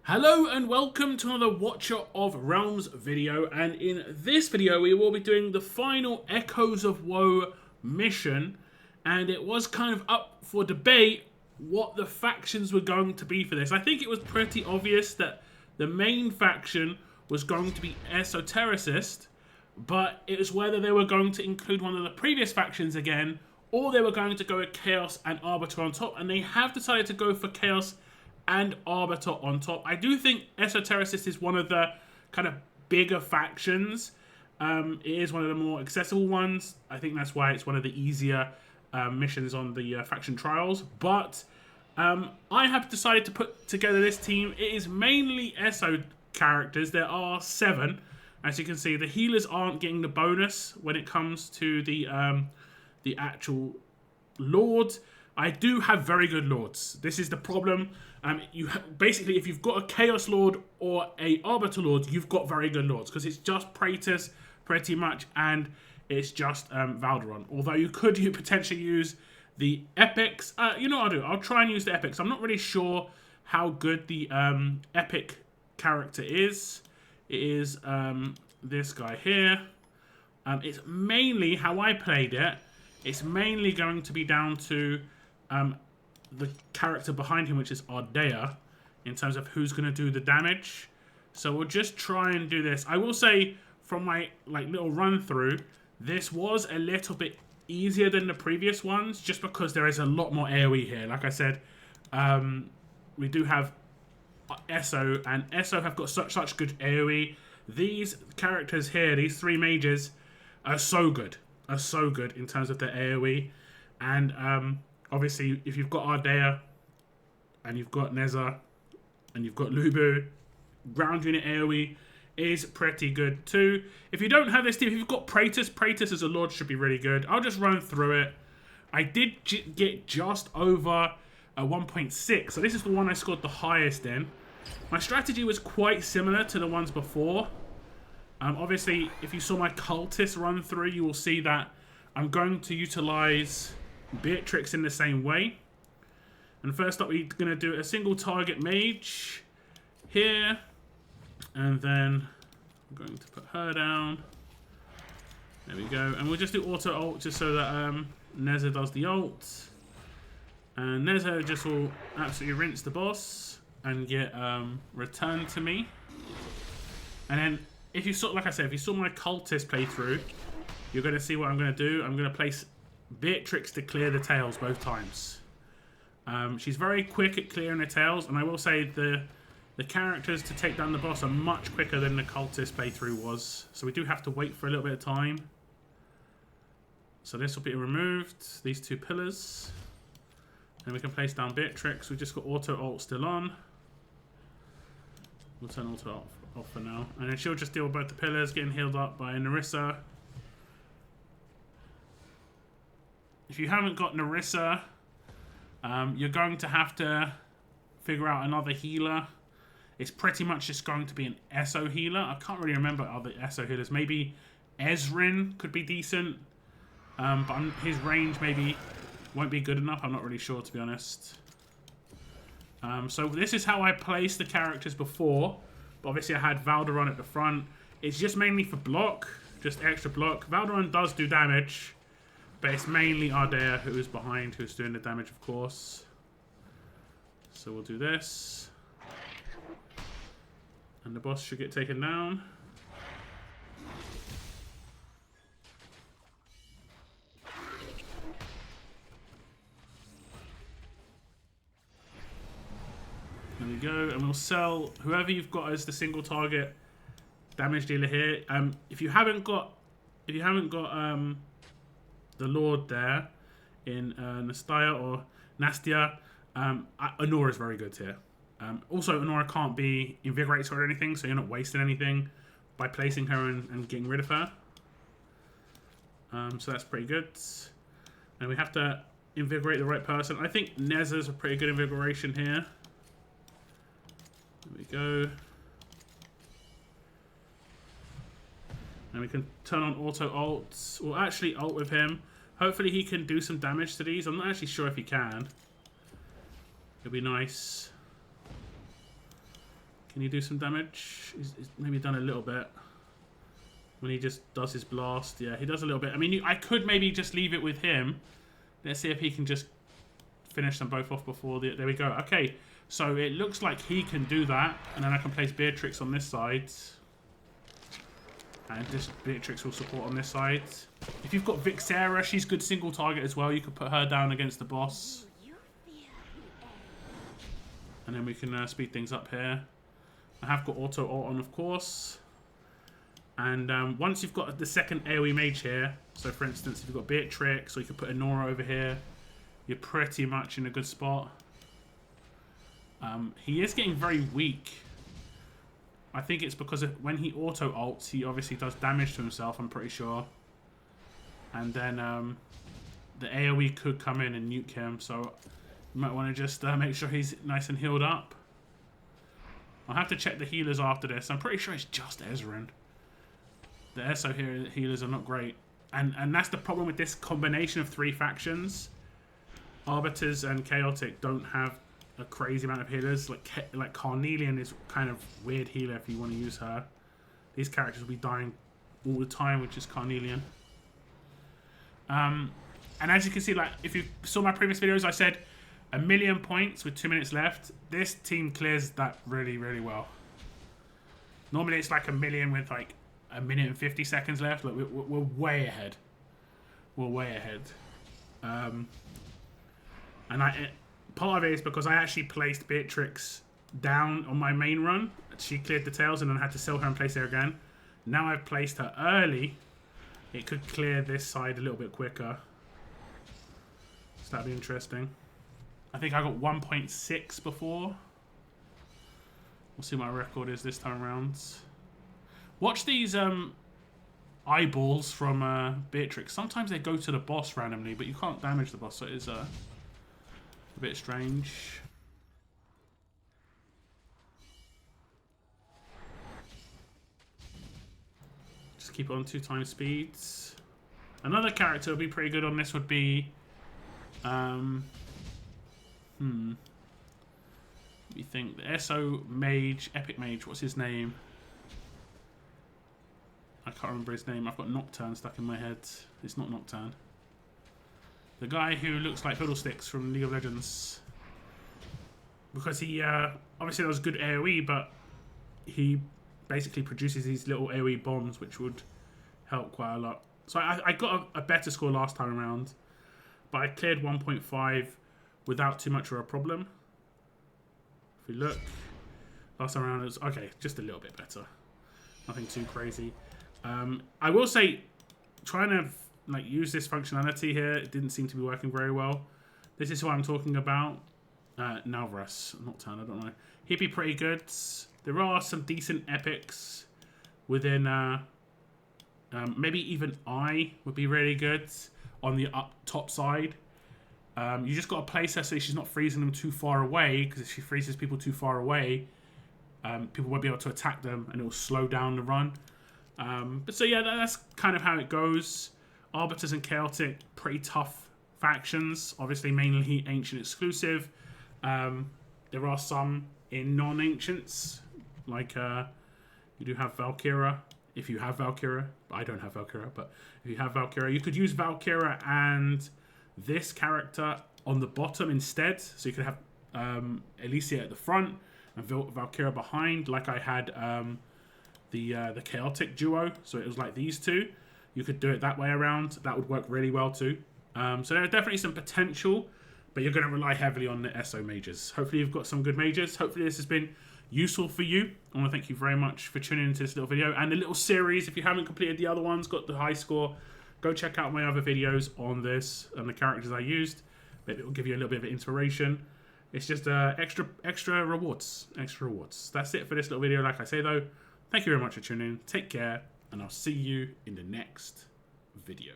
Hello and welcome to another Watcher of Realms video, and in this video we will be doing the final Echoes of Woe mission, and it was kind of up for debate what the factions were going to be for this. I think it was pretty obvious that the main faction was going to be Esotericists, but it was whether they were going to include one of the previous factions again, or they were going to go with Chaos and Arbiter on top, and they have decided to go for Chaos and Arbiter on top. I do think Esotericists is one of the kind of bigger factions. It is one of the more accessible ones. I think that's why it's one of the easier missions on the faction trials. But I have decided to put together this team. It is mainly Eso characters. There are 7. As you can see, the healers aren't getting the bonus when it comes to the actual lords. I do have very good lords. This is the problem. Basically, if you've got a Chaos Lord or a Arbiter Lord, you've got very good lords, because it's just Praetors pretty much, and it's just Valderon. Although you could potentially use the Epics. You know what I'll do? I'll try and use the Epics. I'm not really sure how good the Epic character is. It is this guy here. It's mainly how I played it. It's mainly going to be down to the character behind him, which is Arbiter, in terms of who's going to do the damage. So we'll just try and do this. I will say, from my little run through, this was a little bit easier than the previous ones, just because there is a lot more AoE here. Like I said, we do have Eso, and Eso have got such good AoE. These characters here, these 3 mages, are so good. Are so good in terms of their AoE. And obviously, if you've got Ardea, and you've got Neza, and you've got Lubu, ground unit AoE is pretty good too. If you don't have this team, if you've got Praetors as a lord should be really good. I'll just run through it. I did get just over a 1.6, so this is the one I scored the highest in. My strategy was quite similar to the ones before. Obviously, if you saw my cultist run through, you will see that I'm going to utilize Beatrix in the same way. And first up, we're going to do a single target mage here. And then I'm going to put her down. There we go. And we'll just do auto ult just so that Neza does the ult. And Neza just will absolutely rinse the boss and get returned to me. And then, if you saw, like I said, if you saw my cultist playthrough, you're going to see what I'm going to do. I'm going to place Beatrix to clear the tails both times. She's very quick at clearing the tails, and I will say the characters to take down the boss are much quicker than the cultist playthrough was. So we do have to wait for a little bit of time. So this will be removed, these 2 pillars. And we can place down Beatrix. We've just got auto ult still on. We'll turn auto off for now. And then she'll just deal with both the pillars, getting healed up by Narissa. If you haven't got Narissa, you're going to have to figure out another healer. It's pretty much just going to be an Eso healer. I can't really remember other Eso healers. Maybe Ezrin could be decent. But his range maybe won't be good enough. I'm not really sure, to be honest. So this is how I placed the characters before. But obviously I had Valderon at the front. It's just mainly for block. Just extra block. Valderon does do damage. But it's mainly Ardea who is behind, who's doing the damage, of course. So we'll do this. And the boss should get taken down. There we go, and we'll sell whoever you've got as the single target damage dealer here. If you haven't got the Lord there in Nastia or Nastia, Honora is very good here. Also, Honora can't be invigorated or anything, so you're not wasting anything by placing her and getting rid of her. So that's pretty good. And we have to invigorate the right person. I think Neza's a pretty good invigoration here. There we go. And we can turn on auto ults. We'll actually ult with him. Hopefully he can do some damage to these. I'm not actually sure if he can. It'd be nice. Can he do some damage? He's maybe done a little bit. When he just does his blast. Yeah, he does a little bit. I mean, I could maybe just leave it with him. Let's see if he can just finish them both off before the... There we go. Okay, so it looks like he can do that. And then I can place Beatrix on this side. And this Beatrix will support on this side. If you've got Vixera, she's good single target as well. You could put her down against the boss. And then we can speed things up here. I have got auto ult on, of course. And once you've got the second AoE mage here, so for instance, if you've got Beatrix, or you could put a Nora over here, you're pretty much in a good spot. He is getting very weak. I think it's because when he auto ults, he obviously does damage to himself, I'm pretty sure. And then the AoE could come in and nuke him, so you might want to just make sure he's nice and healed up. I'll have to check the healers after this. I'm pretty sure it's just Ezreal. The Eso healers are not great. And that's the problem with this combination of three factions. Arbiters and Chaotic don't have a crazy amount of healers. Like Carnelian is kind of weird healer if you want to use her. These characters will be dying all the time, which is Carnelian. And as you can see, like if you saw my previous videos, I said 1,000,000 points with 2 minutes left. This team clears that really, really well. Normally it's like 1,000,000 with like 1 minute and 50 seconds left. Like we're way ahead. We're way ahead. And part of it is because I actually placed Beatrix down on my main run. She cleared the tails and then I had to sell her and place her again. Now I've placed her early. It could clear this side a little bit quicker. So that'd be interesting. I think I got 1.6 before. We'll see what my record is this time around. Watch these eyeballs from Beatrix. Sometimes they go to the boss randomly, but you can't damage the boss, so it is a bit strange. Just keep it on 2x speeds. Another character would be pretty good on this would be... You think the Eso Mage, Epic Mage, what's his name? I can't remember his name. I've got Nocturne stuck in my head. It's not Nocturne. The guy who looks like Fiddlesticks from League of Legends. Because he obviously does good AoE, but he basically produces these little AoE bombs which would help quite a lot. So I got a better score last time around, but I cleared 1.5 without too much of a problem. If we look, last time around it was okay, just a little bit better. Nothing too crazy. I will say, trying to like use this functionality here, it didn't seem to be working very well. This is what I'm talking about. Nalvaras, Nocturne, I don't know. He'd be pretty good. There are some decent epics within. Maybe even I would be really good on the top side. You just got to place her so she's not freezing them too far away, because if she freezes people too far away, people won't be able to attack them and it will slow down the run. But so yeah, that's kind of how it goes. Arbiters and Chaotic, pretty tough factions. Obviously, mainly Ancient exclusive. There are some in non-Ancients, like you do have Valkyra. If you have Valkyra, I don't have Valkyra, but if you have Valkyra, you could use Valkyra and this character on the bottom instead. So you could have Alicia at the front and Valkyra behind, like I had the Chaotic duo. So it was like these two. You could do it that way around. That would work really well too. So there are definitely some potential, but you're going to rely heavily on the Eso mages. Hopefully you've got some good mages. Hopefully this has been useful for you. I want to thank you very much for tuning into this little video and the little series. If you haven't completed the other ones, got the high score, go check out my other videos on this and the characters I used. Maybe it will give you a little bit of inspiration. It's just extra rewards. Extra rewards. That's it for this little video. Like I say though, thank you very much for tuning in. Take care, and I'll see you in the next video.